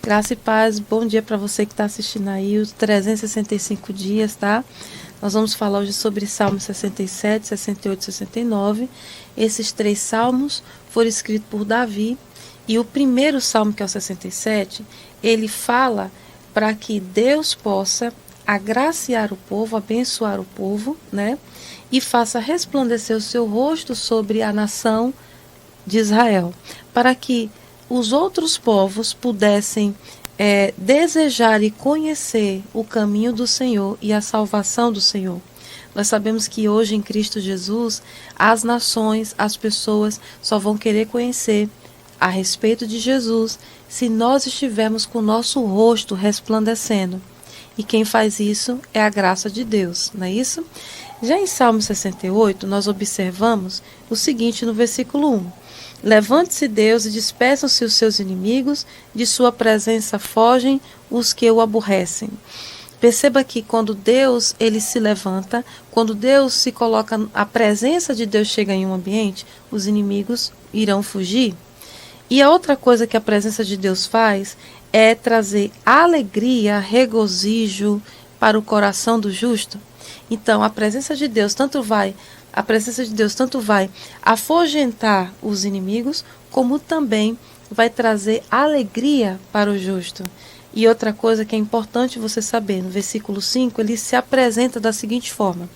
Graça e paz, bom dia para você que está assistindo aí os 365 dias, tá? Nós vamos falar hoje sobre Salmos 67, 68 e 69. Esses 3 salmos foram escritos por Davi. E o primeiro salmo, que é o 67, ele fala para que Deus possa agraciar o povo, abençoar o povo, né? E faça resplandecer o seu rosto sobre a nação de Israel, para que os outros povos pudessem desejar e conhecer o caminho do Senhor e a salvação do Senhor. Nós sabemos que hoje em Cristo Jesus, as nações, as pessoas só vão querer conhecer a respeito de Jesus se nós estivermos com o nosso rosto resplandecendo. E quem faz isso é a graça de Deus, não é isso? Já em Salmo 68, nós observamos o seguinte no versículo 1. Levante-se Deus e despeçam-se os seus inimigos, de sua presença fogem os que o aborrecem. Perceba que quando Deus ele se levanta, quando Deus se coloca, a presença de Deus chega em um ambiente, os inimigos irão fugir. E a outra coisa que a presença de Deus faz é trazer alegria, regozijo para o coração do justo. Então, a presença de Deus tanto vai afugentar os inimigos, como também vai trazer alegria para o justo. E outra coisa que é importante você saber, no versículo 5, ele se apresenta da seguinte forma: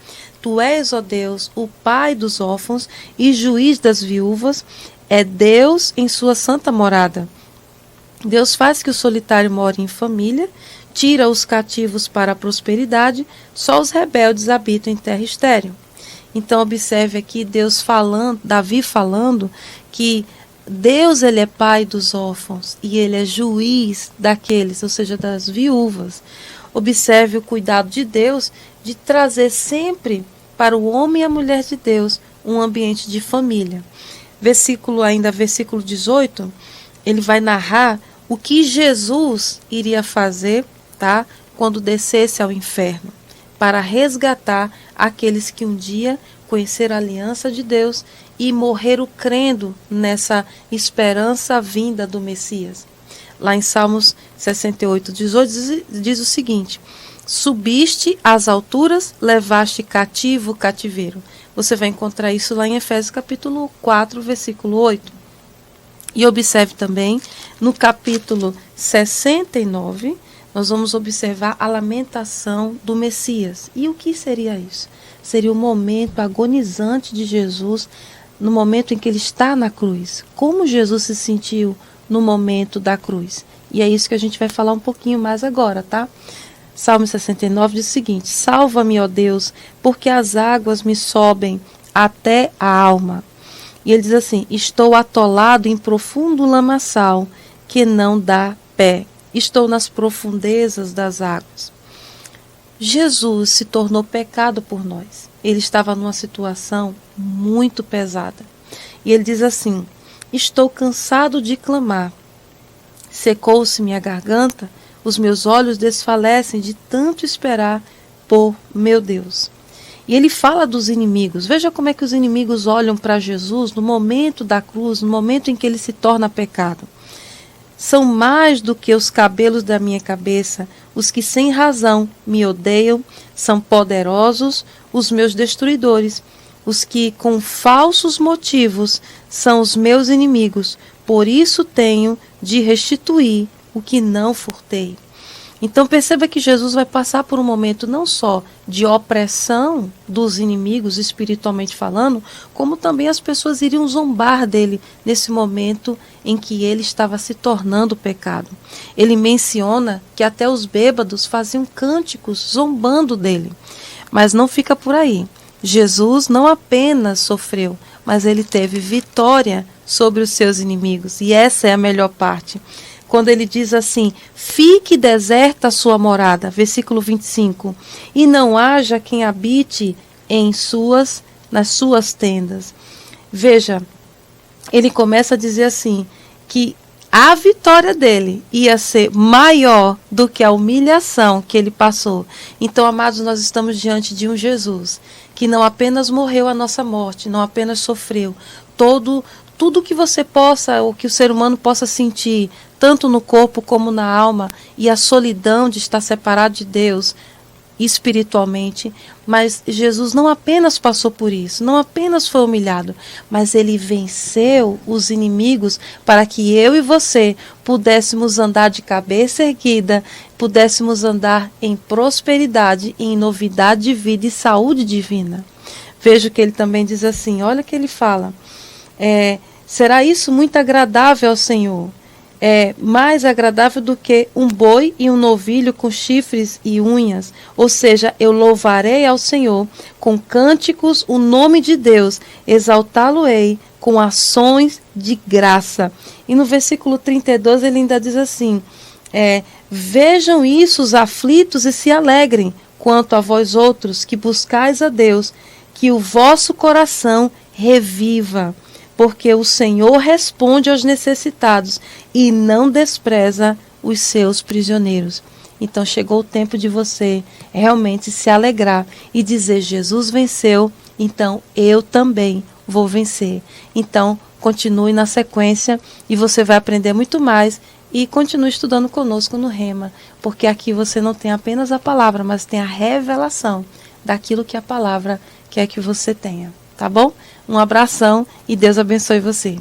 Tu és, ó Deus, o Pai dos órfãos e juiz das viúvas, é Deus em sua santa morada. Deus faz que o solitário more em família, tira os cativos para a prosperidade, só os rebeldes habitam em terra estéril. Então observe aqui Davi falando que Deus ele é pai dos órfãos e ele é juiz daqueles, ou seja, das viúvas. Observe o cuidado de Deus de trazer sempre para o homem e a mulher de Deus um ambiente de família. Versículo 18, ele vai narrar o que Jesus iria fazer, tá, quando descesse ao inferno, para resgatar aqueles que um dia conheceram a aliança de Deus e morreram crendo nessa esperança vinda do Messias. Lá em Salmos 68, 18, diz o seguinte: Subiste às alturas, levaste cativo o cativeiro. Você vai encontrar isso lá em Efésios capítulo 4, versículo 8. E observe também, no capítulo 69, nós vamos observar a lamentação do Messias. E o que seria isso? Seria o momento agonizante de Jesus, no momento em que ele está na cruz. Como Jesus se sentiu no momento da cruz? E é isso que a gente vai falar um pouquinho mais agora, tá? Salmo 69 diz o seguinte: Salva-me, ó Deus, porque as águas me sobem até a alma. E ele diz assim: Estou atolado em profundo lamaçal, que não dá pé. Estou nas profundezas das águas. Jesus se tornou pecado por nós. Ele estava numa situação muito pesada. E ele diz assim: Estou cansado de clamar. Secou-se minha garganta, os meus olhos desfalecem de tanto esperar por meu Deus. E ele fala dos inimigos. Veja como é que os inimigos olham para Jesus no momento da cruz, no momento em que ele se torna pecado. São mais do que os cabelos da minha cabeça, os que sem razão me odeiam, são poderosos os meus destruidores, os que com falsos motivos são os meus inimigos, por isso tenho de restituir o que não furtei. Então perceba que Jesus vai passar por um momento não só de opressão dos inimigos, espiritualmente falando, como também as pessoas iriam zombar dele nesse momento em que ele estava se tornando pecado. Ele menciona que até os bêbados faziam cânticos zombando dele. Mas não fica por aí. Jesus não apenas sofreu, mas ele teve vitória sobre os seus inimigos. E essa é a melhor parte. Quando ele diz assim: fique deserta a sua morada, versículo 25, e não haja quem habite nas suas tendas. Veja, ele começa a dizer assim, que a vitória dele ia ser maior do que a humilhação que ele passou. Então, amados, nós estamos diante de um Jesus que não apenas morreu a nossa morte, não apenas sofreu tudo que você possa, ou que o ser humano possa sentir, tanto no corpo como na alma, e a solidão de estar separado de Deus espiritualmente. Mas Jesus não apenas passou por isso, não apenas foi humilhado, mas ele venceu os inimigos para que eu e você pudéssemos andar de cabeça erguida, pudéssemos andar em prosperidade, em novidade de vida e saúde divina. Veja que ele também diz assim, olha que ele fala, será isso muito agradável ao Senhor? Mais agradável do que um boi e um novilho com chifres e unhas. Ou seja, eu louvarei ao Senhor com cânticos o nome de Deus, exaltá-lo-ei com ações de graça. E no versículo 32 ele ainda diz assim, vejam isso os aflitos e se alegrem, quanto a vós outros que buscais a Deus, que o vosso coração reviva. Porque o Senhor responde aos necessitados e não despreza os seus prisioneiros. Então chegou o tempo de você realmente se alegrar e dizer, Jesus venceu, então eu também vou vencer. Então continue na sequência e você vai aprender muito mais e continue estudando conosco no Rema, porque aqui você não tem apenas a palavra, mas tem a revelação daquilo que a palavra quer que você tenha. Tá bom? Um abração e Deus abençoe você.